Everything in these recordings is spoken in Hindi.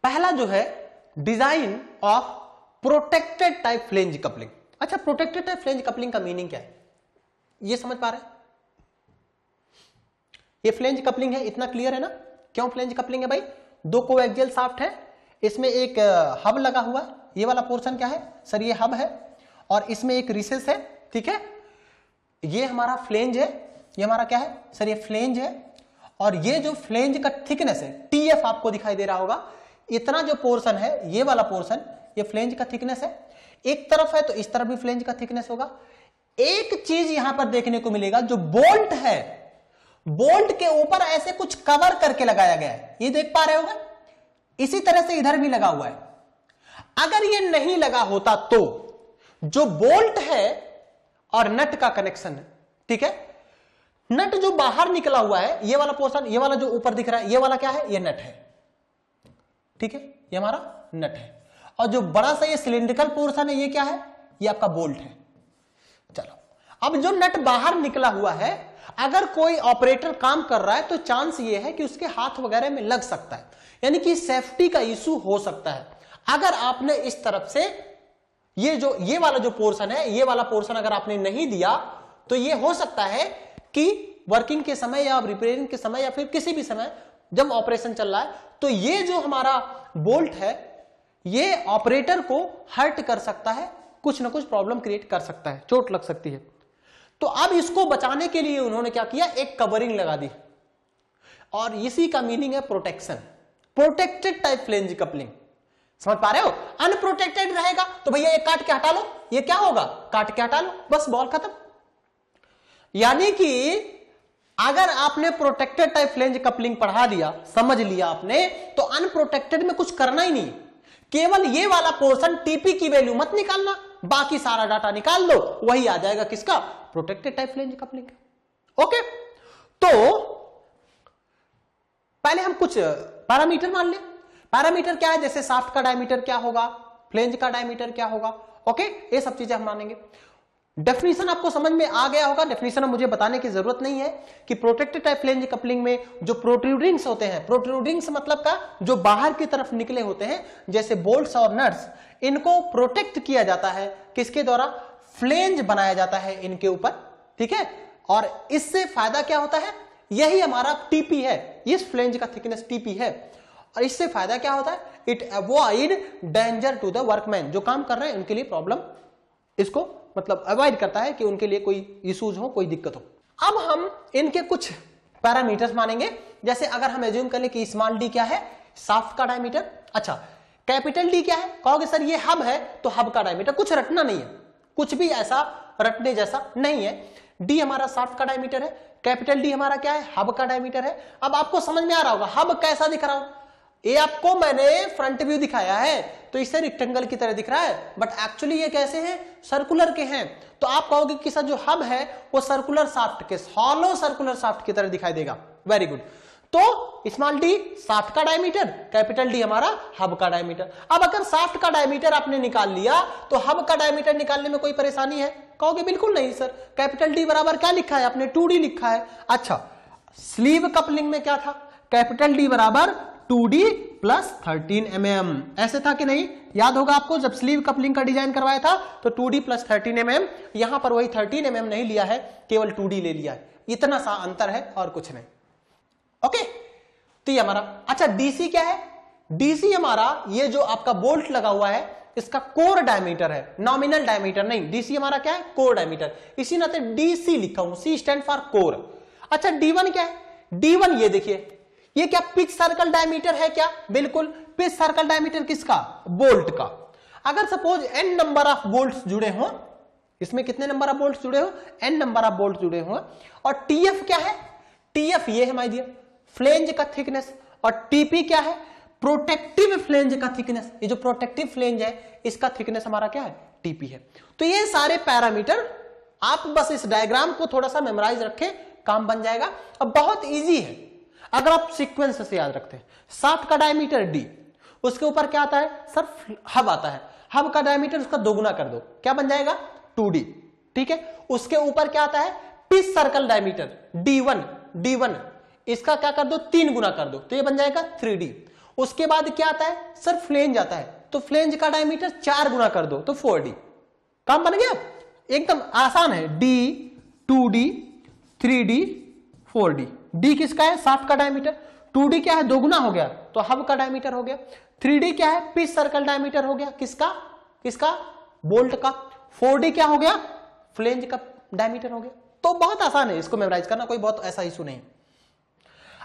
पहला जो है design of protected type flange coupling. अच्छा, प्रोटेक्टेड टाइप फ्लेंज कपलिंग का मीनिंग क्या है, ये समझ पा रहे हैं? ये फ्लेंज कपलिंग है, इतना क्लियर है ना? क्यों फ्लेंज कपलिंग है भाई? दो कोएक्सियल शाफ्ट है, इसमें एक हब लगा हुआ है, ये वाला पोर्शन क्या है सर? ये हब है, और इसमें एक रिसेस है, ठीक है? ये हमारा फ्लेंज है, ये हमारा क्या है सर? ये फ्लेंज है, और ये जो फ्लेंज का थिकनेस है टीएफ आपको दिखाई दे रहा होगा, इतना जो पोर्शन है ये वाला पोर्शन, ये फ्लेंज का थिकनेस है। एक तरफ है तो इस तरफ भी फ्लेंज का थिकनेस होगा। एक चीज यहां पर देखने को मिलेगा, जो बोल्ट है, बोल्ट के ऊपर ऐसे कुछ कवर करके लगाया गया है, ये देख पा रहे होगा। इसी तरह से इधर भी लगा हुआ है। अगर ये नहीं लगा होता तो जो बोल्ट है और नट का कनेक्शन है, ठीक है, नट जो बाहर निकला हुआ है, ये वाला पोर्शन, ये वाला जो ऊपर दिख रहा है, ये वाला क्या है? ये नट है, ठीक है, ये हमारा नट है। और जो बड़ा सा ये सिलिंड्रिकल पोर्शन है, ये क्या है? ये आपका बोल्ट है। चलो, अब जो नट बाहर निकला हुआ है, अगर कोई ऑपरेटर काम कर रहा है तो चांस ये है कि उसके हाथ वगैरह में लग सकता है, यानी कि सेफ्टी का इशू हो सकता है। अगर आपने इस तरफ से ये वाला जो पोर्शन है, ये वाला पोर्शन अगर आपने नहीं दिया तो ये हो सकता है कि वर्किंग के समय या रिपेयरिंग के समय या फिर किसी भी समय जब ऑपरेशन चल रहा है, तो ये जो हमारा बोल्ट है ये ऑपरेटर को हर्ट कर सकता है, कुछ ना कुछ प्रॉब्लम क्रिएट कर सकता है, चोट लग सकती है। तो अब इसको बचाने के लिए उन्होंने क्या किया? एक कवरिंग लगा दी, और इसी का मीनिंग है protection, protected type flange coupling. समझ पा रहे हो? अनप्रोटेक्टेड रहेगा तो भैया ये काट के हटा लो, ये क्या होगा? काट के हटा लो, बस बॉल खत्म। यानी कि अगर आपने प्रोटेक्टेड टाइप फ्लेंज कपलिंग पढ़ा दिया, समझ लिया आपने, तो अनप्रोटेक्टेड में कुछ करना ही नहीं, केवल ये वाला पोर्शन टीपी की वैल्यू मत निकालना, बाकी सारा डाटा निकाल दो, वही आ जाएगा किसका? Protected type flange coupling. Okay, तो पहले हम कुछ पैरामीटर मान ले। पैरामीटर क्या है? जैसे शाफ्ट का डायमीटर क्या होगा, फ्लेंज का डायमीटर क्या होगा, ओके, ये सब चीजें हम मानेंगे। डेफिनेशन आपको समझ में आ गया होगा, डेफिनेशन मुझे बताने की जरूरत नहीं है कि प्रोटेक्टेड टाइप फ्लेंज कपलिंग में जो प्रोट्रूडिंग्स होते हैं, प्रोट्रूडिंग्स मतलब का जो बाहर की तरफ निकले होते हैं, जैसे बोल्ट्स और नट्स, इनको प्रोटेक्ट किया जाता है किसके द्वारा? फ्लेंज बनाया जाता है इनके ऊपर, ठीक है। और इससे फायदा क्या होता है? यही हमारा टीपी है, इस फ्लेंज का थिकनेस टीपी है, और इससे फायदा क्या होता है? It avoid danger to the workman, जो काम कर रहे हैं उनके लिए प्रॉब्लम, इसको मतलब अवॉइड करता है कि उनके लिए कोई इश्यूज हो, कोई दिक्कत हो। अब हम इनके कुछ पैरामीटर्स मानेंगे। जैसे अगर हम एज्यूम कर ले कि स्मॉल डी क्या है? शाफ्ट का डायमीटर। अच्छा, कैपिटल डी क्या है? कहोगे सर ये हब है तो हब का डायमीटर, कुछ रटना नहीं है, कुछ भी ऐसा रटने जैसा नहीं है। डी हमारा शाफ्ट का डायमीटर है, कैपिटल डी हमारा क्या है? हब का डायमीटर है। अब आपको समझ में आ रहा होगा हब कैसा दिख रहा हूं, ये आपको मैंने फ्रंट व्यू दिखाया है तो इससे रेक्टेंगल की तरह दिख रहा है, बट एक्चुअली ये कैसे हैं? सर्कुलर के हैं। तो आप कहोगे कि सर जो हब है वो सर्कुलर शाफ्ट के, हॉलो सर्कुलर शाफ्ट की तरह दिखाई देगा। Very good. तो स्मॉल डी शाफ्ट का डायमीटर, कैपिटल डी हमारा हब का डायमीटर। अब अगर शाफ्ट का डायमीटर आपने निकाल लिया तो हब का डायमीटर निकालने में कोई परेशानी है? कहोगे बिल्कुल नहीं सर, कैपिटल डी बराबर क्या लिखा है आपने? 2D लिखा है। अच्छा, स्लीव कपलिंग में क्या था? कैपिटल डी बराबर 2D प्लस 13 mm, ऐसे था कि नहीं? याद होगा आपको, जब स्लीव कपलिंग का डिजाइन करवाया था तो 2D प्लस 13 mm, यहां पर वही 13 mm नहीं लिया है, केवल 2D ले लिया है। इतना सा अंतर है और कुछ नहीं। ओके, तो ये हमारा। अच्छा, डीसी क्या है? डीसी हमारा ये जो आपका बोल्ट लगा हुआ है इसका कोर डायमीटर है, नॉमिनल डायमीटर नहीं। डीसी हमारा क्या है? कोर डायमीटर, इसी नाते डीसी लिखा हूं, सी स्टैंड फॉर कोर। अच्छा, D1 क्या है? D1 ये देखिए, ये क्या पिच सर्कल डायमीटर है क्या? बिल्कुल, पिच सर्कल डायमीटर किसका? बोल्ट का। अगर suppose n number of bolts जुड़े हो, इसमें कितने नंबर ऑफ बोल्ट्स जुड़े हो? n नंबर ऑफ बोल्ट जुड़े हो। और टीएफ क्या है? टीएफ ये है माय डियर फ्लेंज का थिकनेस, और टीपी क्या है? प्रोटेक्टिव फ्लेंज का थिकनेस। ये जो प्रोटेक्टिव फ्लेंज है इसका थिकनेस हमारा क्या है? टीपी है। तो ये सारे पैरामीटर आप बस इस डायग्राम को थोड़ा सा मेमोराइज रखें, काम बन जाएगा। अब बहुत इजी है अगर आप सीक्वेंस से याद रखते हैं। शाफ्ट का डायमीटर डी, उसके ऊपर क्या आता है सर? हब आता है। हब का डायमीटर उसका दोगुना कर दो, क्या बन जाएगा? 2D, ठीक है। उसके ऊपर क्या आता है? पिच सर्कल डायमीटर D1, इसका क्या कर दो? 3 गुना कर दो, तो ये बन जाएगा 3D। उसके बाद क्या आता है सर, फ्लेंज आता है, तो फ्लेंज का डायमीटर 4 गुना कर दो तो 4d। काम बन गया, एकदम आसान है। d 2d 3d 4d। d किसका है, शाफ्ट का डायमीटर। 2d क्या है, 2 गुना हो गया तो हब का डायमीटर हो गया। 3d क्या है, पिच सर्कल डायमीटर हो गया, किसका किसका, बोल्ट का। 4d क्या हो गया, फ्लेंज का डायमीटर हो गया। तो बहुत आसान है, इसको मेमोराइज करना कोई बहुत ऐसा इशू नहीं।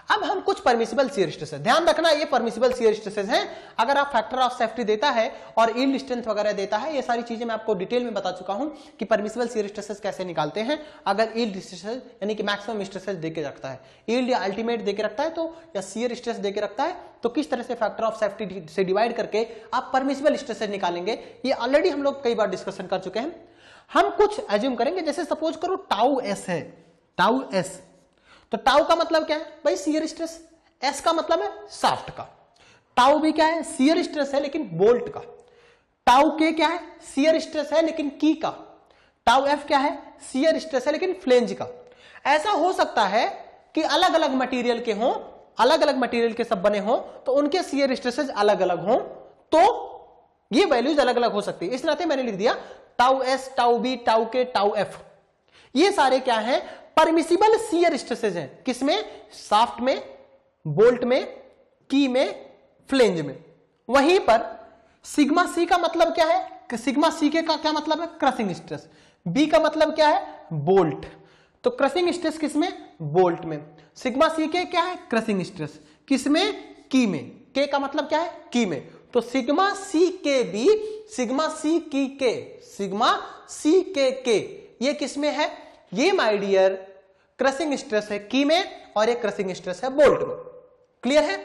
अब हम कुछ परमिसिबल शियर स्ट्रेसेस, ध्यान रखना ये परमिसिबल शियर स्ट्रेसेस हैं। अगर आप फैक्टर ऑफ सेफ्टी देता है और यील्ड स्ट्रेंथ वगैरह देता है, ये सारी चीजें मैं आपको डिटेल में बता चुका हूं कि परमिसिबल शियर स्ट्रेसेस कैसे निकालते हैं। अगर यील्ड स्ट्रेसेस यानी कि मैक्सिमम स्ट्रेसेस देके रखता है, यील्ड या अल्टीमेट देके रखता है तो, या शियर स्ट्रेस देके रखता है तो किस तरह से फैक्टर ऑफ सेफ्टी से डिवाइड करके आप परमिसिबल स्ट्रेसेस निकालेंगे, ये ऑलरेडी हम लोग कई बार डिस्कशन कर चुके हैं। हम कुछ एज्यूम करेंगे, जैसे सपोज करो टाउ एस है, टाउ एस, तो टाउ का मतलब क्या है भाई, शियर स्ट्रेस। एस का मतलब है शाफ्ट का। टाउ भी क्या है, शियर स्ट्रेस है लेकिन बोल्ट का। टाउ के क्या है, शियर स्ट्रेस है लेकिन की का। टाउ एफ क्या है, शियर स्ट्रेस है लेकिन फ्लेंज का। ऐसा हो सकता है कि अलग अलग मटेरियल के हों, अलग अलग मटेरियल के सब बने हों तो उनके शियर स्ट्रेसेस अलग अलग हों, तो ये वैल्यूज अलग अलग हो सकती है। इस नाते मैंने लिख दिया tau S, tau B, tau K, tau F, ये सारे क्या है, परमिसिबल शियर स्ट्रेसेस हैं। किसमें, शाफ्ट में, बोल्ट में, की में, फ्लेंज में। वहीं पर सिग्मा सी का मतलब क्या है, सिग्मा सी के का क्या मतलब है, क्रशिंग स्ट्रेस। बी का मतलब क्या है, बोल्ट, तो क्रशिंग स्ट्रेस किसमें, बोल्ट में। सिग्मा सी के क्या है, क्रशिंग स्ट्रेस किसमें, की में। के का मतलब क्या है, की में। तो सिग्मा सी के बी, सिग्मा सी की के, सिग्मा सी के ये किसमें है, ये माय डियर क्रशिंग स्ट्रेस है की में और ये क्रशिंग स्ट्रेस है बोल्ट में। क्लियर है,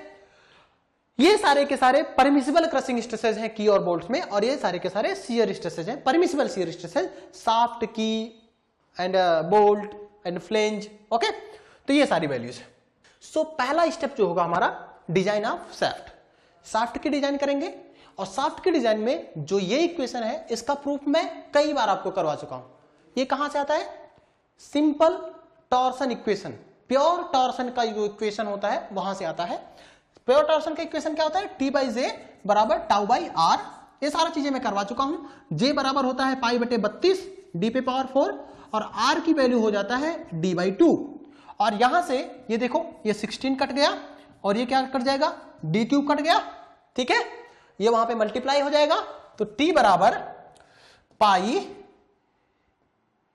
ये सारे के सारे परमिसिबल क्रशिंग स्ट्रेसेस हैं की और बोल्ट में, और ये सारे के सारे शियर स्ट्रेसेस हैं, परमिसिबल शियर स्ट्रेसेस, शाफ्ट, की and bolt and flange. Okay, तो ये सारी वैल्यूज है। सो पहला स्टेप जो होगा हमारा, डिजाइन ऑफ शाफ्ट। शाफ्ट की डिजाइन करेंगे, और शाफ्ट की डिजाइन में जो ये इक्वेशन है इसका प्रूफ मैं कई बार आपको करवा चुका हूं। ये कहां से आता है, simple torsion equation, pure torsion का जो इक्वेशन होता है वहां से आता है। प्योर टॉर्सन का इक्वेशन क्या होता है, टी बाई जे बराबर टाउ बाई आर। ये सारी चीजें मैं करवा चुका हूं। जे बराबर होता है पाई बटे 32 डी पे पावर 4, और आर की वैल्यू हो जाता है डी बाई 2। और यहां से ये देखो, ये 16 कट गया और ये क्या कट जाएगा, डी क्यूब कट गया, ठीक है, ये वहां पे मल्टीप्लाई हो जाएगा, तो टी बराबर पाई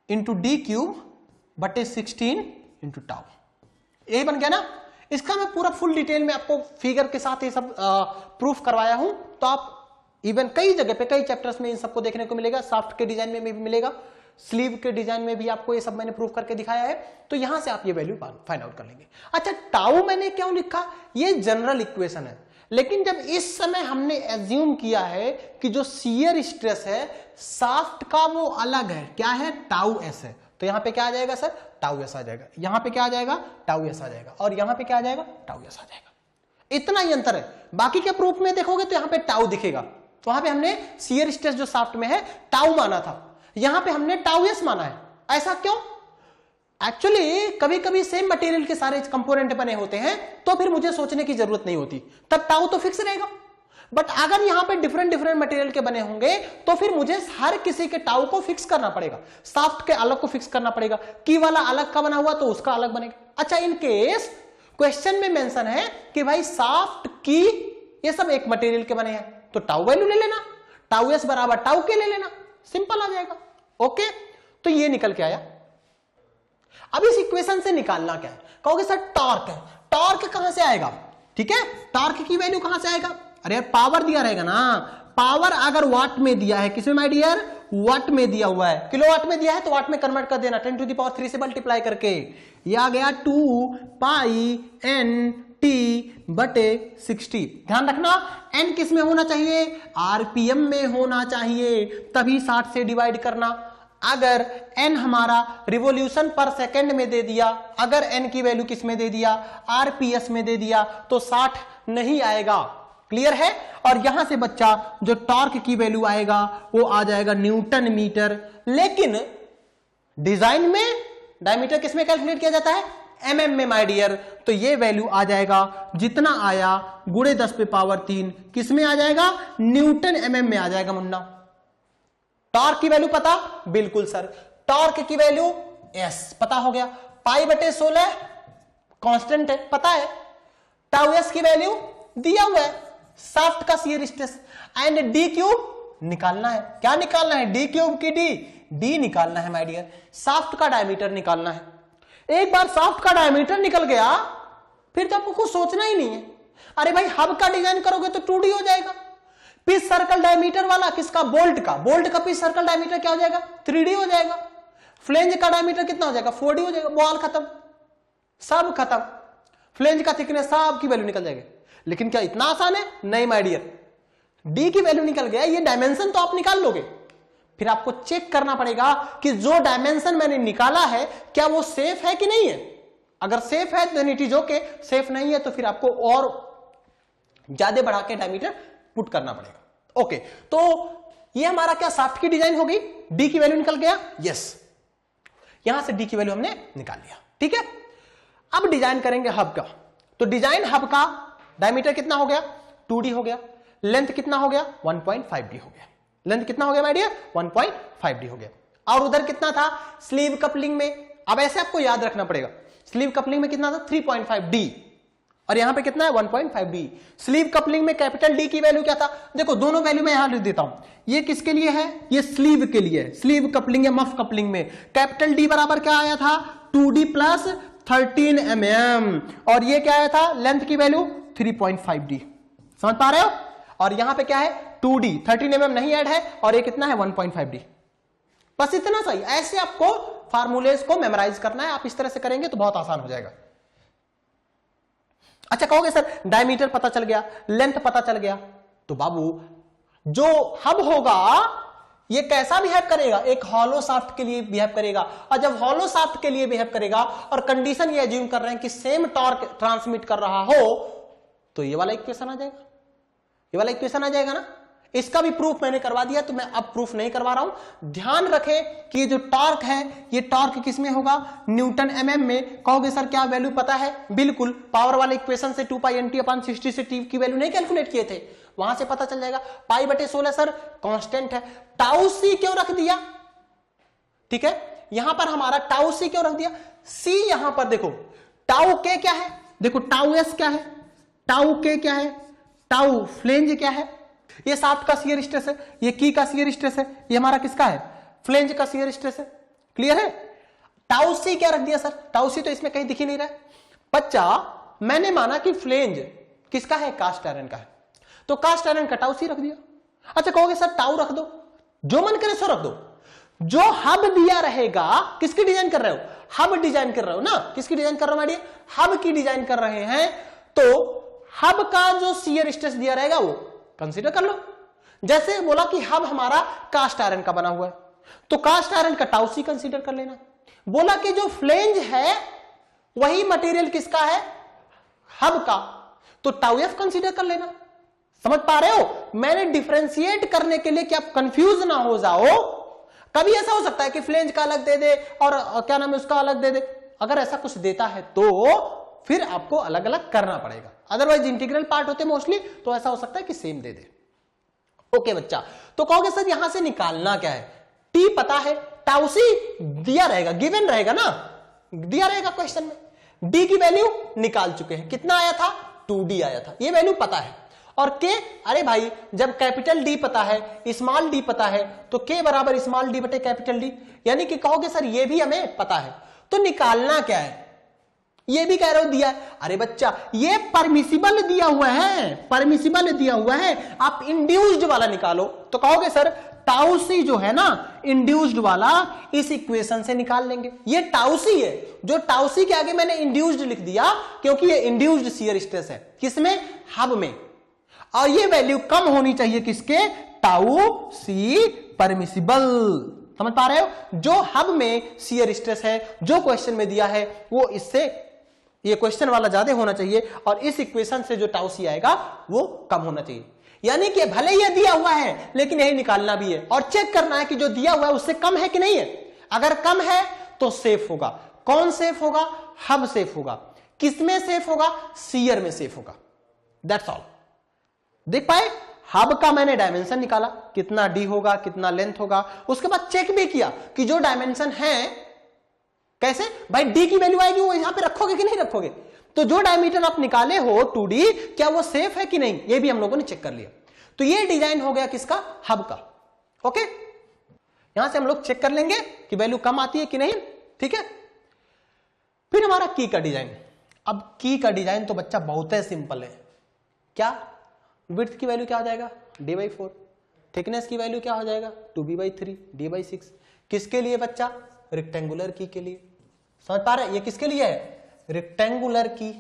इंटू डी क्यूब बटे 16 इंटू टाउ। यही बन गया ना। इसका मैं पूरा फुल डिटेल में आपको फिगर के साथ ये सब प्रूफ करवाया हूं, तो आप इवन कई जगह पे, कई चैप्टर्स में इन सबको देखने को मिलेगा। शाफ्ट के डिजाइन में भी मिलेगा, स्लीव के डिजाइन में भी आपको ये सब मैंने प्रूफ करके दिखाया है, तो यहां से आप ये वैल्यू फाइंड आउट कर लेंगे। अच्छा, टाउ मैंने क्यों लिखा, ये जनरल इक्वेशन है, लेकिन जब इस समय हमने एज्यूम किया है कि जो शियर स्ट्रेस है शाफ्ट का वो अलग है, क्या है, टाउ एस है, तो यहां पे क्या आ जाएगा सर, टाउ एस आ जाएगा। यहां पे क्या आ जाएगा, टाउ एस आ जाएगा, और यहां पे क्या आ जाएगा, टाउ एस आ जाएगा। इतना ही अंतर है। बाकी के प्रूफ में देखोगे तो यहां पे टाउ दिखेगा, तो वहां पे हमने शियर स्ट्रेस जो शाफ्ट में है टाउ माना था, यहां पे हमने टाउ एस माना है। ऐसा क्यों, एक्चुअली कभी कभी सेम मटेरियल के सारे कंपोनेंट बने होते हैं तो फिर मुझे सोचने की जरूरत नहीं होती, तब टाउ तो फिक्स रहेगा। बट अगर यहां पे डिफरेंट डिफरेंट मटेरियल के बने होंगे तो फिर मुझे हर किसी के टाउ को फिक्स करना पड़ेगा, शाफ्ट के अलग को फिक्स करना पड़ेगा, की वाला अलग का बना हुआ तो उसका अलग बनेगा। अच्छा, इन केस क्वेश्चन में मेंशन है कि भाई शाफ्ट की ये सब एक मटेरियल के बने हैं, तो टाउ वैल्यू ले लेना, टाउ एस बराबर टाउ के ले लेना, सिंपल आ जाएगा। ओके, तो ये निकल के आया। अब इस इक्वेशन से निकालना क्या है, कहोगे सर टॉर्क है, टॉर्क कहां से आएगा, ठीक है, टॉर्क की वैल्यू कहां से आएगा, अरे यार पावर दिया रहेगा ना, पावर अगर वाट में दिया है, किसमें माय डियर, वाट में दिया हुआ है, किलोवाट में दिया है तो वाट में कन्वर्ट कर देना 10 टू द पावर 3 से मल्टीप्लाई करके, ये आ गया 2 पाई एन टी बटे 60। ध्यान रखना एन किस में होना चाहिए, आरपीएम में होना चाहिए, तभी 60 से डिवाइड करना। अगर एन हमारा रिवॉल्यूशन पर सेकंड में दे दिया, अगर एन की वैल्यू किस में दे दिया, आरपीएस में दे दिया, तो 60 नहीं आएगा। क्लियर है। और यहां से बच्चा जो टॉर्क की वैल्यू आएगा वो आ जाएगा न्यूटन मीटर। लेकिन डिजाइन में डायमीटर किस में कैलकुलेट किया जाता है, mm में माय डियर, तो ये वैल्यू आ जाएगा जितना आया गुणे 10 पे पावर 3 किस में आ जाएगा, न्यूटन mm में आ जाएगा मुन्ना। टॉर्क की वैल्यू पता, बिल्कुल सर, टॉर्क की वैल्यू एस पता हो गया, पाई बटे 16 कांस्टेंट है पता है, टाउ एस की वैल्यू दिया हुआ है, शाफ्ट का shear stress and D cube निकालना है। क्या निकालना है, डी क्यूब की डी निकालना है माय डियर, शाफ्ट का डायमीटर निकालना है। एक बार शाफ्ट का डायमीटर निकल गया फिर तो आपको कुछ सोचना ही नहीं है। अरे भाई हब का डिजाइन करोगे तो 2D हो जाएगा, पिच सर्कल डायमीटर वाला किसका, बोल्ट का पिच सर्कल डायमीटर क्या हो जाएगा, 3D हो जाएगा। फ्लेंज का डायमीटर कितना हो जाएगा, 4D हो जाएगा। बॉल खत्म, सब खत्म, फ्लेंज का थिकनेस सब की वैल्यू निकल जाएगी। लेकिन क्या इतना आसान है, नहीं माय डियर, डी की वैल्यू निकल गया, ये डायमेंशन तो आप निकाल लोगे, फिर आपको चेक करना पड़ेगा कि जो डायमेंशन मैंने निकाला है क्या वो सेफ है कि नहीं है। अगर सेफ है then it is okay, safe नहीं है तो फिर आपको और ज्यादा बढ़ा के डायमीटर पुट करना पड़ेगा। ओके, तो ये हमारा क्या शाफ्ट की डिजाइन हो गई, डी की वैल्यू निकल गया, यस यहां से डी की वैल्यू हमने निकाल लिया। ठीक है, अब डिजाइन करेंगे हब का। तो डिजाइन हब का डायमीटर कितना हो गया, 2D हो गया, लेंथ कितना हो गया, 1.5D हो गया। लेंथ कितना हो गया माय डियर, 1.5D हो गया। और उधर कितना था स्लीव कपलिंग में, अब ऐसे आपको याद रखना पड़ेगा, स्लीव कपलिंग में कितना था 3.5D और यहां पे कितना है 1.5D। स्लीव कपलिंग में कैपिटल डी की वैल्यू क्या था, देखो दोनों वैल्यू मैं यहां लिख देता हूं, ये किसके लिए है, ये स्लीव के लिए है। स्लीव कपलिंग या मफ कपलिंग में कैपिटल डी बराबर क्या आया था, 2D प्लस 13 mm, और ये क्या आया था, लेंथ की वैल्यू 3.5D। समझ पा रहे हो, और यहां पे क्या है 2D, 13 mm नहीं ऐड है, और ये कितना है 1.5D। बस इतना सही। ऐसे आपको फार्मूलेस को मेमोराइज करना है, आप इस तरह से करेंगे तो बहुत आसान हो जाएगा। अच्छा कहोगे सर डायमीटर पता चल गया, लेंथ पता चल गया, तो बाबू जो हब होगा ये कैसा बिहेव करेगा, एक हॉलो शाफ्ट के लिए बिहेव करेगा। और जब हॉलो शाफ्ट के लिए बिहेव करेगा और कंडीशन ये अज्यूम कर रहे हैं कि सेम टॉर्क ट्रांसमिट कर रहा हो, तो ये वाला इक्वेशन आ जाएगा, ये वाला इक्वेशन आ जाएगा ना। इसका भी प्रूफ मैंने करवा दिया, तो मैं अब प्रूफ नहीं करवा रहा हूं। ध्यान रखें कि ये जो टॉर्क है ये टॉर्क किस में होगा, न्यूटन mm में। कहोगे सर क्या वैल्यू पता है, बिल्कुल पावर वाले इक्वेशन से 2π/60 से टी की वैल्यू नहीं कैलकुलेट किए थे, वहां से पता चल जाएगा। पाई बटे 16 सर कांस्टेंट है, टाउ सी क्यों रख दिया, ठीक है, यहां पर हमारा टाउ सी क्यों रख दिया, सी यहां पर देखो, टाउ के क्या है, देखो टाउ एस क्या है, टाउ के क्या है, टाउ फ्लेंज क्या है, ये शाफ्ट का शियर स्ट्रेस है, ये की का शियर स्ट्रेस है, ये हमारा किसका है, फ्लेंज का शियर स्ट्रेस है। क्लियर है, टाउ सी क्या रख दिया सर, टाउ सी तो इसमें कहीं दिख ही नहीं रहा है। बच्चा मैंने माना कि फ्लेंज किसका है, कास्ट आयरन का है, तो कास्ट आयरन का टाउ सी रख दिया। अच्छा कहोगे सर टाउ रख दो, जो मन करे सो रख दो, जो हब दिया रहेगा, किसकी डिजाइन कर रहे हो, हब डिजाइन कर रहे हो ना, किसकी डिजाइन कर रहे हो, हब की डिजाइन कर रहे हैं, तो हब का जो शियर स्ट्रेस दिया रहेगा वो कंसीडर कर लो। जैसे बोला कि हब हमारा कास्ट आयरन का बना हुआ है, तो कास्ट आयरन का टाउ सी कंसीडर कर लेना। बोला कि जो फ्लेंज है वही मटेरियल किसका है, हब का, तो टाउ एफ कंसीडर कर लेना। समझ पा रहे हो, मैंने डिफरेंशिएट करने के लिए कि आप कंफ्यूज ना हो जाओ। कभी ऐसा हो सकता है कि फ्लेंज का अलग दे दे और क्या नाम है उसका अलग दे दे, अगर ऐसा कुछ देता है तो फिर आपको अलग अलग करना पड़ेगा, अदरवाइज इंटीग्रल पार्ट होते मोस्टली, तो ऐसा हो सकता है कि सेम दे दे। ओके बच्चा, तो कहोगे सर यहां से निकालना क्या है, टी पता है, टाउ सी दिया रहेगा, गिवन रहेगा ना, दिया रहेगा क्वेश्चन में, डी की वैल्यू निकाल चुके हैं, कितना आया था 2D आया था, ये वैल्यू पता है। और के, अरे भाई जब कैपिटल डी पता है स्मॉल डी पता है, तो के बराबर स्मॉल डी बटे कैपिटल डी, यानी कि कहोगे सर ये भी हमें पता है, तो निकालना क्या है, ये भी कह रहे हो दिया है। अरे बच्चा ये परमिसिबल दिया हुआ है, परमिसिबल दिया हुआ है, आप इंड्यूस्ड वाला निकालो, तो कहोगे सर टाउ सी जो है ना इंड्यूस्ड वाला, इस इक्वेशन से निकाल लेंगे। ये टाउ सी है, जो टाउ सी के आगे मैंने इंड्यूस्ड लिख दिया क्योंकि ये इंड्यूस्ड शियर स्ट्रेस है, किसमें, हब में, और ये वैल्यू कम होनी चाहिए किसके, टाउ सी परमिसिबल। समझ पा रहे हो, जो हब में शियर स्ट्रेस है जो क्वेश्चन में दिया है वो इससे, ये क्वेश्चन वाला ज्यादा होना चाहिए, और इस इक्वेशन से जो टाउ सी आएगा वो कम होना चाहिए। यानी कि भले ये दिया हुआ है लेकिन यही निकालना भी है, और चेक करना है कि जो दिया हुआ है उससे कम है कि नहीं है। अगर कम है तो सेफ होगा। कौन सेफ होगा, हब सेफ होगा। किसमें सेफ होगा? सीयर में सेफ होगा। That's all. देख पाए, हब का मैंने डायमेंशन निकाला, कितना डी होगा, कितना लेंथ होगा, उसके बाद चेक भी किया कि जो डायमेंशन है, कैसे भाई डी की वैल्यू आएगी वो यहां पे रखोगे कि नहीं रखोगे, तो जो डायमीटर आप निकाले हो 2D, क्या वो सेफ है कि नहीं, ये भी हम लोगों ने चेक कर लिया। तो ये डिजाइन हो गया किसका? हब का। ओके, यहां से हम लोग चेक कर लेंगे कि वैल्यू कम आती है कि नहीं। ठीक है, फिर हमारा की का डिजाइन। अब की का डिजाइन तो बच्चा बहुत ही सिंपल है। क्या? विड्थ की वैल्यू क्या हो जाएगा? d/4। थिकनेस की वैल्यू क्या हो जाएगा? 2b/3 d/6। किसके लिए बच्चा? रेक्टेंगुलर की के लिए। समझ पा रहे? ये किसके लिए है? रेक्टेंगुलर की।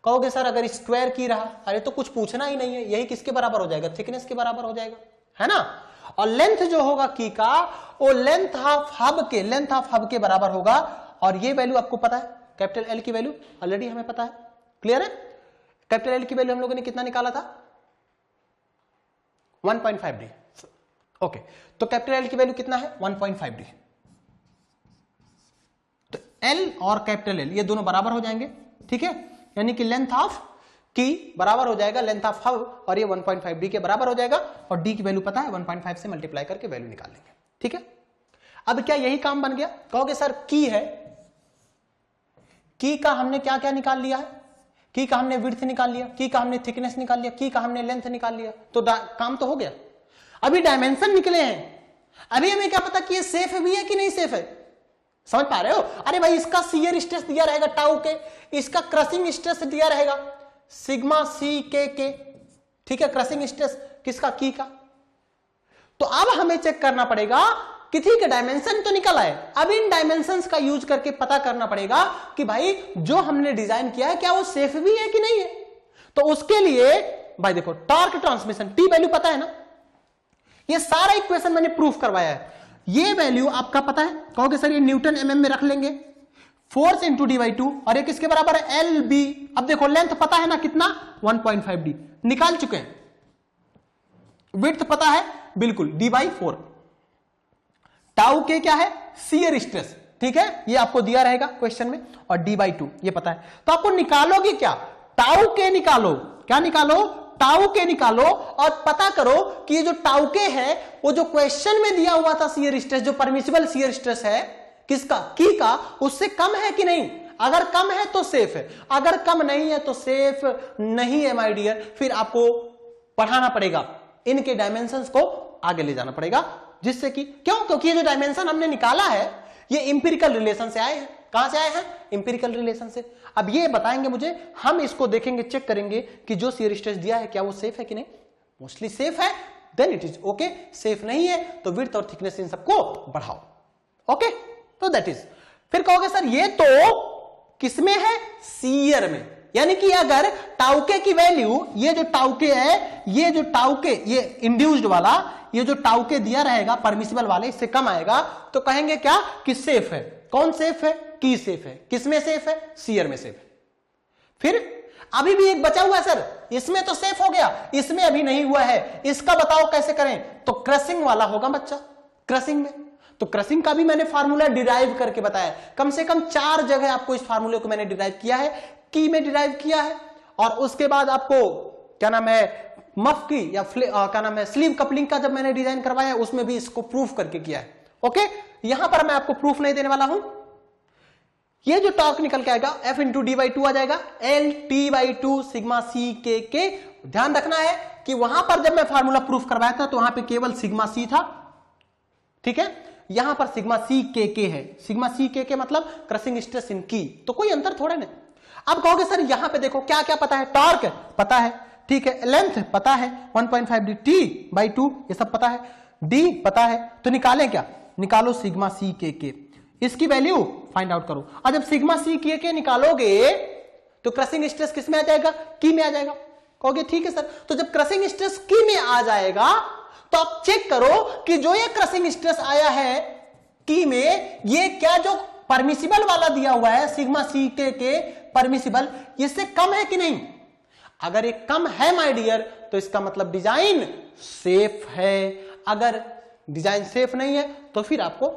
कहोगे सर अगर स्क्वायर की रहा, अरे तो कुछ पूछना ही नहीं है, यही किसके बराबर हो जाएगा? थिकनेस के बराबर हो जाएगा, है ना। और लेंथ जो होगा की का, वो लेंथ ऑफ हब के बराबर होगा। और ये वैल्यू आपको पता है, कैपिटल एल की वैल्यू ऑलरेडी हमें पता है। क्लियर है? कैपिटल एल की वैल्यू हम लोगों ने कितना निकाला था? 1.5D। ओके, तो कैपिटल एल की वैल्यू कितना है? 1.5D। तो एल और कैपिटल एल ये दोनों बराबर हो जाएंगे। ठीक है, यानी कि लेंथ ऑफ की बराबर हो जाएगा लेंथ ऑफ हब, और ये 1.5D के बराबर हो जाएगा। और डी की वैल्यू पता है, 1.5 से मल्टीप्लाई करके वैल्यू निकाल लेंगे। ठीक है, अब क्या यही काम बन गया? कहोगे सर की है, की का हमने क्या क्या निकाल लिया है? की का हमने विड्थ निकाल लिया, की का हमने थिकनेस निकाल लिया, की का हमने लेंथ निकाल लिया, तो काम तो हो गया। अभी डायमेंशन निकले हैं, अभी हमें क्या पता कि ये सेफ भी है कि नहीं सेफ है। समझ पा रहे हो? अरे भाई इसका शियर स्ट्रेस दिया रहेगा टाउ के, इसका क्रशिंग स्ट्रेस दिया रहेगा सिग्मा सी के। ठीक है, क्रशिंग स्ट्रेस किसका? की का। तो अब हमें चेक करना पड़ेगा कि ठीक है डायमेंशन तो निकल आए, अब इन डायमेंशंस का यूज करके पता करना पड़ेगा कि भाई जो हमने डिजाइन किया है क्या वो सेफ भी है कि नहीं है। तो उसके लिए भाई देखो, टॉर्क ट्रांसमिशन टी वैल्यू पता है ना, ये सारा इक्वेशन मैंने प्रूफ करवाया है। ये वैल्यू आपका पता है, कहोगे सर ये न्यूटन mm में रख लेंगे, फोर्स इंटू d/2, और ये किसके बराबर है? LB। अब देखो लेंथ पता है ना कितना? 1.5D निकाल चुके हैं। विड्थ पता है बिल्कुल, d/4। टाउ के क्या है? Shear stress. ठीक है, ये आपको दिया रहेगा क्वेश्चन में, और d/2 ये पता है। तो आपको निकालोगे क्या? टाउ के निकालो। क्या निकालो? टाउ के निकालो, और पता करो कि ये जो टाउ के है वो जो क्वेश्चन में दिया हुआ था शियर स्ट्रेस, जो परमिसिबल शियर स्ट्रेस है किसका? की का, उससे कम है कि नहीं। अगर कम है तो सेफ है, अगर कम नहीं है तो सेफ नहीं है माय डियर। फिर आपको पढ़ाना पड़ेगा, इनके डायमेंशंस को आगे ले जाना पड़ेगा, जिससे कि क्यों? क्योंकि ये जो डायमेंशन हमने निकाला है ये इंपिरिकल रिलेशन से आए हैं। कहां से आए हैं? इंपिरिकल रिलेशन से। अब ये बताएंगे मुझे, हम इसको देखेंगे, चेक करेंगे कि जो शियर स्ट्रेस दिया है क्या वो सेफ है कि नहीं। मोस्टली सेफ है, then it is okay. Safe नहीं है तो विड्थ और थिकनेस इन सबको बढ़ाओ। ओके, तो दैट इज। फिर कहोगे सर ये तो किसमें है? शियर में। यानी कि अगर टाउके की वैल्यू, ये जो टाउके है, ये जो टाउके, ये इंड्यूस्ड वाला, ये जो टाउके दिया रहेगा परमिसिबल वाले, इससे कम आएगा तो कहेंगे क्या? कि सेफ है। कौन सेफ है? की सेफ है। किसमें सेफ है? शियर में सेफ है। फिर अभी भी एक बचा हुआ है सर, इसमें तो सेफ हो गया, इसमें अभी नहीं हुआ है, इसका बताओ कैसे करें? तो क्रशिंग वाला होगा बच्चा, क्रशिंग में। तो क्रशिंग का भी मैंने फार्मूला डिराइव करके बताया, कम से कम 4 जगह आपको इस फार्मूले को मैंने डिराइव किया है। की में डिराइव किया है, और उसके बाद आपको क्या नाम है, मफ की या क्या नाम है, स्लीव कपलिंग का जब मैंने डिजाइन करवाया उसमें भी इसको प्रूफ करके किया है। ओके, यहां पर मैं आपको प्रूफ नहीं देने वाला हूं। ये जो टॉर्क निकल के आएगा F इंटू d/2 आ जाएगा, LT/2 सिग्मा C के। ध्यान रखना है कि वहां पर जब मैं फार्मूला प्रूफ करवाया था तो वहां पे केवल सिग्मा C था। ठीक है, यहां पर सिग्मा C के है। सिग्मा C के मतलब क्रशिंग स्ट्रेस इन की, तो कोई अंतर थोड़ा नहीं। अब कहोगे सर यहां पे देखो क्या क्या पता है? टॉर्क पता है, ठीक है, लेंथ पता है 1.5D, T/2 ये सब पता है, D पता है, तो निकालें क्या? निकालो सिग्मा C के। इसकी वैल्यू फाइंड आउट करो। और जब सिग्मा C के निकालोगे तो क्रशिंग स्ट्रेस किस में आ जाएगा? की में आ जाएगा। कहोगे ठीक है सर, तो जब क्रशिंग स्ट्रेस की में आ जाएगा तो आप चेक करो कि जो ये क्रशिंग स्ट्रेस आया है की में, ये क्या जो परमिसिबल वाला दिया हुआ है सिग्मा C के परमिसिबल, इससे कम है कि नहीं? अगर ये कम है माय डियर तो इसका मतलब डिजाइन सेफ है। अगर डिजाइन सेफ नहीं है तो फिर आपको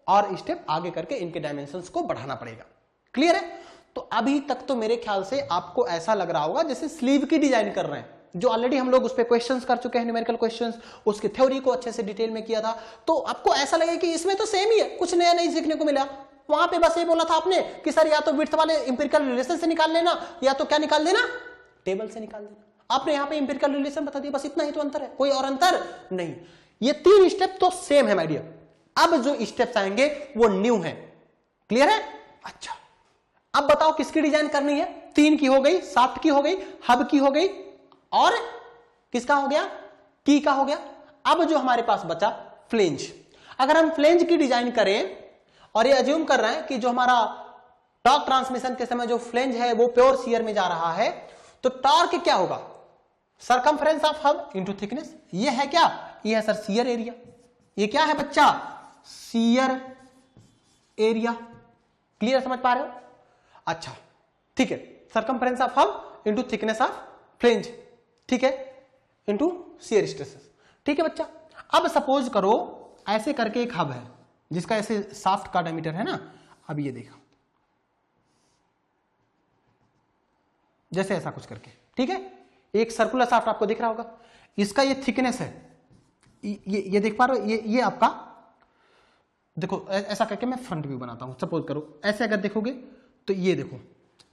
और स्टेप आगे करके इनके डायमेंशंस को बढ़ाना पड़ेगा। क्लियर है? तो अभी तक तो मेरे ख्याल से आपको ऐसा लग रहा होगा जैसे स्लीव की डिजाइन कर रहे हैं, जो ऑलरेडी हम लोग उस पे क्वेश्चंस कर चुके हैं, न्यूमेरिकल क्वेश्चंस, उसकी थ्योरी को अच्छे से डिटेल में किया था। तो आपको ऐसा लगे कि इसमें तो सेम ही है, कुछ नया नहीं सीखने को मिला। वहां पे बस ये बोला था आपने कि सर या तो विड्थ वाले इंपिरिकल रिलेशन से निकाल लेना, या तो क्या निकाल देना, टेबल से निकाल देना। आपने यहाँ पे इंपिरिकल रिलेशन बता दिया, बस इतना ही तो अंतर है, कोई और अंतर नहीं। ये 3 स्टेप तो सेम है माय डियर। अब जो स्टेप्स आएंगे वो न्यू है। क्लियर है? अच्छा, अब बताओ किसकी डिजाइन करनी है? 3 की हो गई, शाफ्ट की हो गई, हब की हो गई, और किसका हो गया? की का हो गया। अब जो हमारे पास बचा फ्लेंज। अगर हम फ्लेंज की डिजाइन करें और ये अज्यूम कर रहे हैं कि जो हमारा टॉर्क ट्रांसमिशन के समय जो फ्लेंज है वो प्योर शियर में जा रहा है, तो टॉर्क क्या होगा? Circumference of hub into thickness. ये है क्या? ये है सर शियर एरिया। ये क्या है बच्चा? Shear area. क्लियर, समझ पा रहे हो? अच्छा ठीक है, circumference of hub into thickness of flange, ठीक है, इनटू शियर स्ट्रेसेस। ठीक है बच्चा। अब सपोज करो ऐसे करके एक हब है जिसका ऐसे शाफ्ट का डायमीटर है ना, अब ये देखो जैसे ऐसा कुछ करके, ठीक है, एक सर्कुलर शाफ्ट आपको दिख रहा होगा, इसका ये थिकनेस है, ये देख पा रहे हो, ये आपका देखो ऐसा करके मैं फ्रंट व्यू बनाता हूं। सपोज करो ऐसे अगर देखोगे तो ये देखो,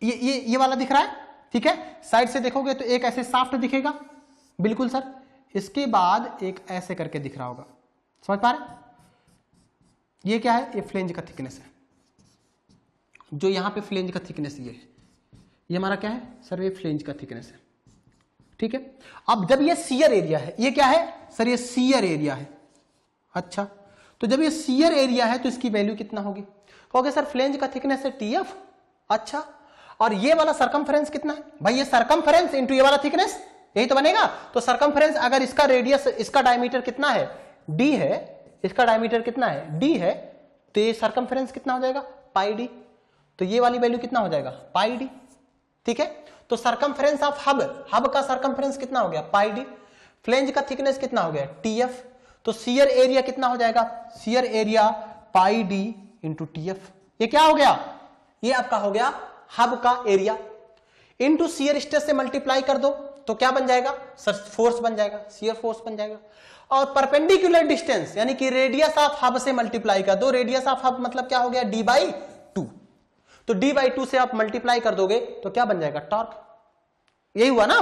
ये वाला दिख रहा है, ठीक है। साइड से देखोगे तो एक ऐसे शाफ्ट दिखेगा, बिल्कुल सर। इसके बाद एक ऐसे करके दिख रहा होगा, समझ पा रहे? ये क्या है? ये फ्लेंज का थिकनेस है। जो यहां पे फ्लेंज का थिकनेस ये हमारा क्या है सर? ये फ्लेंज का थिकनेस है, ठीक है। अब जब ये शियर एरिया है, ये क्या है सर? ये शियर एरिया है। अच्छा, तो जब ये शियर एरिया है तो इसकी वैल्यू कितना होगी? कहोगे सर फ्लेंज का थिकनेस है TF। अच्छा, और ये वाला सरकमफेरेंस कितना है? भाई ये सरकमफेरेंस इनटू ये वाला थिकनेस, यही तो बनेगा। तो सरकमफेरेंस अगर इसका रेडियस, इसका डायमीटर कितना है? D है, इसका डायमीटर कितना है? D है, तो ये सरकमफेरेंस कितना हो जाएगा? पाई D। तो ये वाली वैल्यू कितना हो जाएगा? पाई D, ठीक है। तो सरकमफेरेंस ऑफ हब का सरकमफेरेंस कितना हो गया? पाई D। फ्लेंज का थिकनेस कितना हो गया? TF। तो शियर एरिया कितना हो जाएगा? Shear area pi D into TF। ये क्या हो गया? ये आपका हो गया हब का एरिया, इंटू शियर स्ट्रेस से मल्टीप्लाई कर दो तो क्या बन जाएगा सर? फोर्स बन जाएगा, शियर फोर्स बन जाएगा। और परपेंडिकुलर डिस्टेंस यानी कि रेडियस ऑफ हब से मल्टीप्लाई कर दो। रेडियस ऑफ हब मतलब क्या हो गया? D/2। तो D/2 से आप मल्टीप्लाई कर दोगे तो क्या बन जाएगा? टॉर्क। यही हुआ ना?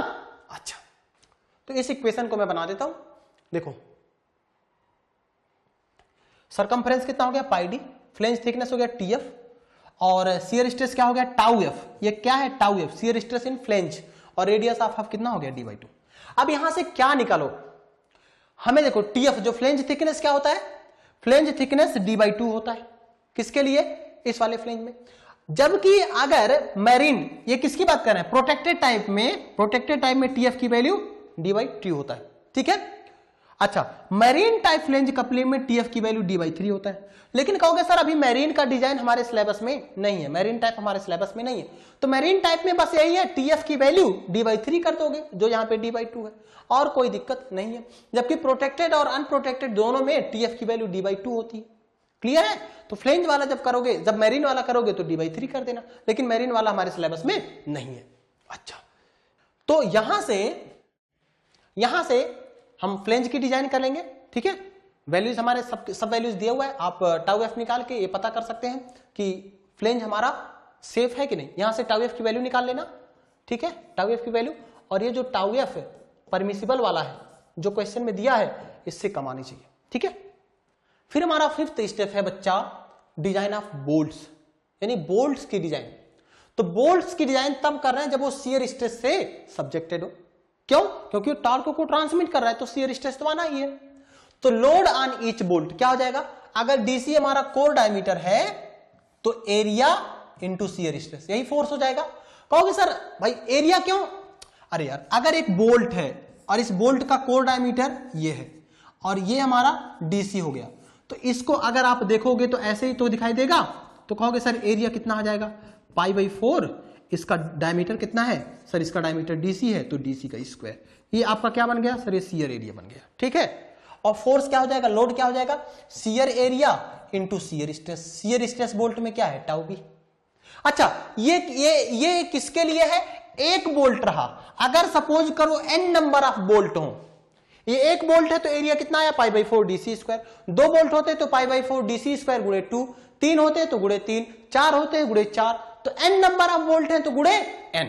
अच्छा, तो इस इक्वेशन को मैं बना देता हूं। देखो सरकमफेरेंस कितना हो गया? पाई D, फ्लेंज थिकनेस हो गया TF, और शियर स्ट्रेस क्या हो गया? Tau F। ये क्या है? Tau F, shear stress in flange, और रेडियस ऑफ हब कितना हो गया? D/2। अब यहां से क्या निकालो? हमें देखो TF जो फ्लेंज थिकनेस क्या होता है? फ्लेंज थिकनेस D/2 होता है। किसके लिए? इस वाले फ्लेंज में। जबकि अगर मैरीन, ये किसकी बात कर रहे हैं? प्रोटेक्टेड टाइप में TF की वैल्यू D/2 होता है, ठीक है। अच्छा, मैरीन टाइप फ्लेंज कपलिंग में TF की वैल्यू D/3 होता है। लेकिन कहोगे सर अभी मैरीन का डिजाइन हमारे सिलेबस में नहीं है, मैरीन टाइप हमारे सिलेबस में नहीं है, तो मैरीन टाइप में बस यही है, TF की वैल्यू D/3 कर दोगे, जो यहाँ पे D/2 है, और कोई दिक्कत नहीं है। जबकि प्रोटेक्टेड और अनप्रोटेक्टेड दोनों में TF की वैल्यू D/2 होती है। क्लियर है? तो फ्लेंज वाला जब करोगे, जब मैरीन वाला करोगे तो D/3 कर देना, लेकिन मैरीन वाला हमारे सिलेबस में नहीं है। अच्छा, तो यहां से हम फ्लेंज की डिजाइन कर लेंगे, ठीक है। वैल्यूज हमारे सब वैल्यूज दिया हुआ है, आप टाउ F निकाल के ये पता कर सकते हैं कि फ्लेंज हमारा सेफ है कि नहीं। यहां से टाउ F की वैल्यू निकाल लेना, ठीक है, टाउ F की वैल्यू। और ये जो टाउ F परमिसिबल वाला है जो क्वेश्चन में दिया है, इससे कम आनी चाहिए, ठीक है। फिर हमारा 5th स्टेप है बच्चा डिजाइन ऑफ बोल्ट्स, यानी बोल्ट्स की डिजाइन। तो बोल्ट्स की डिजाइन तब कर रहे हैं जब वो शियर स्ट्रेस से सब्जेक्टेड हो। क्यों? क्योंकि टॉर्क को ट्रांसमिट कर रहा है, तो शियर स्ट्रेस तो आना ही है। तो लोड ऑन ईच बोल्ट क्या हो जाएगा? अगर DC हमारा कोर डायमीटर है तो एरिया इंटू शियर स्ट्रेस, यही फोर्स हो जाएगा। कहोगे सर भाई एरिया क्यों? अरे यार, अगर एक बोल्ट है और इस बोल्ट का कोर डायमीटर ये है और ये हमारा DC हो गया, तो इसको अगर आप देखोगे तो ऐसे ही तो दिखाई देगा। तो कहोगे सर एरिया कितना आ जाएगा? π/4। इसका डायमीटर कितना है सर? इसका डायमीटर DC है, तो DC का स्क्वायर। ये आपका क्या बन गया सर? ये शियर एरिया बन गया, ठीक है। और फोर्स क्या हो जाएगा? लोड क्या हो जाएगा? Shear area into shear stress. Shear stress bolt में क्या है? Tau B। अच्छा, ये किसके लिए है? एक बोल्ट रहा, अगर सपोज करो n नंबर ऑफ बोल्ट हो, ये एक बोल्ट है तो एरिया कितना आया π/4 dc स्क्वायर, दो बोल्ट होते तो π/4 dc स्क्वायर गुणे 2, तीन होते तो गुणे 3, चार होते गुणे 4, तो n नंबर ऑफ बोल्ट है तो गुणे n।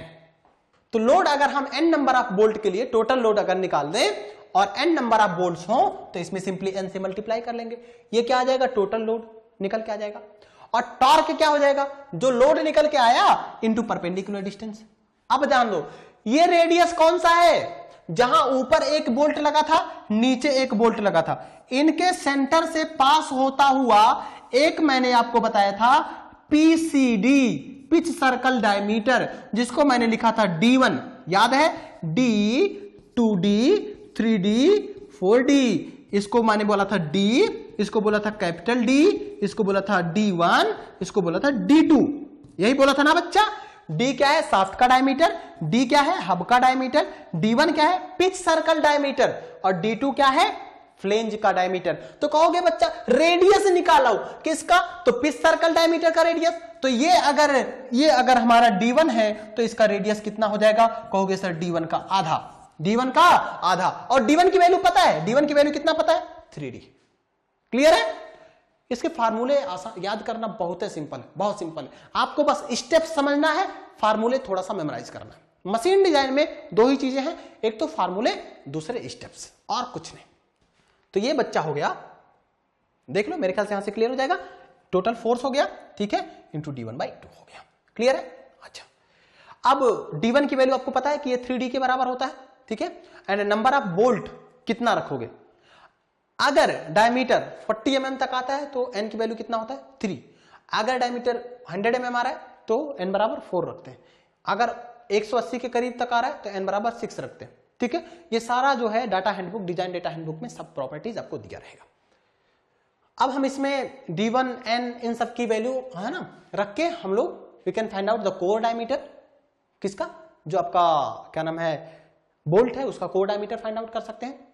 तो लोड अगर हम n नंबर ऑफ बोल्ट के लिए टोटल लोड अगर निकाल दें और n नंबर ऑफ बोल्ट्स हो तो इसमें सिंपली n से मल्टीप्लाई कर लेंगे, ये क्या आ जाएगा? टोटल लोड निकल के आ जाएगा। और टॉर्क क्या हो जाएगा? जो लोड निकल के आया इंटू परपेंडिकुलर डिस्टेंस। अब जान दो ये रेडियस कौन सा है? जहां ऊपर एक बोल्ट लगा था, नीचे एक बोल्ट लगा था, इनके सेंटर से पास होता हुआ एक मैंने आपको बताया था पीसीडी, पिच सर्कल डायमीटर, जिसको मैंने लिखा था D1, याद है? D, 2D, 3D, 4D, इसको मैंने बोला था D, इसको बोला था कैपिटल D, इसको बोला था D1, इसको बोला था D2, यही बोला था ना बच्चा? D क्या है? शाफ्ट का डायमीटर, D क्या है? हब का डायमीटर, D1 क्या है? पिच सर्कल डायमीटर, और D2 क्या है? फ्लेंज का डायमीटर। तो कहोगे बच्चा रेडियस निकालो, किसका? तो पिच सर्कल डायमीटर का रेडियस। तो ये अगर हमारा D1 है तो इसका रेडियस कितना हो जाएगा? कहोगे सर D1 का आधा, D1 का आधा। और D1 की वैल्यू पता है? D1 की वैल्यू कितना पता है? 3D। क्लियर है? इसके फार्मूले याद करना बहुत है सिंपल है, बहुत सिंपल है। आपको बस स्टेप समझना है, फार्मूले थोड़ा सा मेमोराइज करना है। मशीन डिजाइन में दो ही चीजें हैं, एक तो फार्मूले, दूसरे स्टेप्स, और कुछ नहीं। तो ये बच्चा हो गया, देख लो, मेरे ख्याल से यहां से क्लियर हो जाएगा। टोटल फोर्स हो गया, ठीक है, इंटू D1/2 हो गया। क्लियर है? अच्छा, अब D1 की वैल्यू आपको पता है कि ये 3D के बराबर होता है, ठीक है। एंड नंबर ऑफ बोल्ट कितना रखोगे? अगर डायमीटर 40 mm तक आता है तो n की वैल्यू कितना होता है? 3। अगर डायमीटर 100 mm आ रहा है तो n बराबर 4 रखते हैं। अगर 180 के करीब तक आ रहा है तो n बराबर 6 रखते हैं, ठीक है। ये सारा जो है data handbook, design data handbook में सब प्रॉपर्टीज आपको दिया रहेगा। अब हम इसमें D1, n इन सब की वैल्यू है ना रख के हम लोग we can find out the core diameter, किसका? जो आपका क्या नाम है बोल्ट है, उसका कोर डायमीटर फाइंड आउट कर सकते हैं।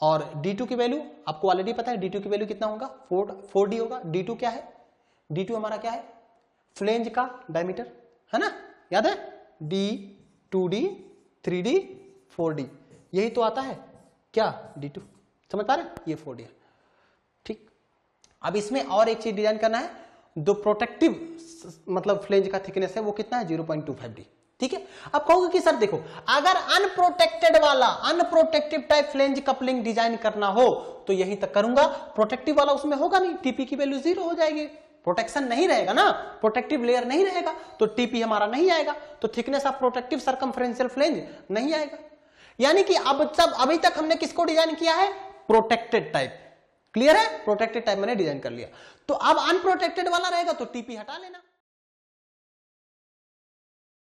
और D2 की वैल्यू आपको ऑलरेडी पता है, D2 की वैल्यू कितना होगा? 4D होगा। D2 क्या है? D2 हमारा क्या है? फ्लेंज का डायमीटर, है ना, याद है? D, 2D, 3D, 4D, यही तो आता है क्या? D2, समझ पा रहे? ये 4D है, ठीक। अब इसमें और एक चीज डिजाइन करना है, जो प्रोटेक्टिव मतलब फ्लेंज का थिकनेस है वो कितना है? 0.25D, ठीक है। अब कहोगे कि सर देखो, अगर अनप्रोटेक्टेड वाला, अनप्रोटेक्टिव टाइप फ्लेंज कपलिंग डिजाइन करना हो तो यही तक करूंगा, प्रोटेक्टिव वाला उसमें होगा नहीं, टीपी की वैल्यू 0 हो जाएगी, प्रोटेक्शन नहीं रहेगा ना, प्रोटेक्टिव लेयर नहीं रहेगा तो टीपी हमारा नहीं आएगा, तो thickness of protective circumferential flange नहीं आएगा। यानी कि अभी तक हमने किसको डिजाइन किया है? Protected type. क्लियर है? प्रोटेक्टेड टाइप मैंने डिजाइन कर लिया, तो अब अनप्रोटेक्टेड वाला रहेगा तो टीपी हटा लेना।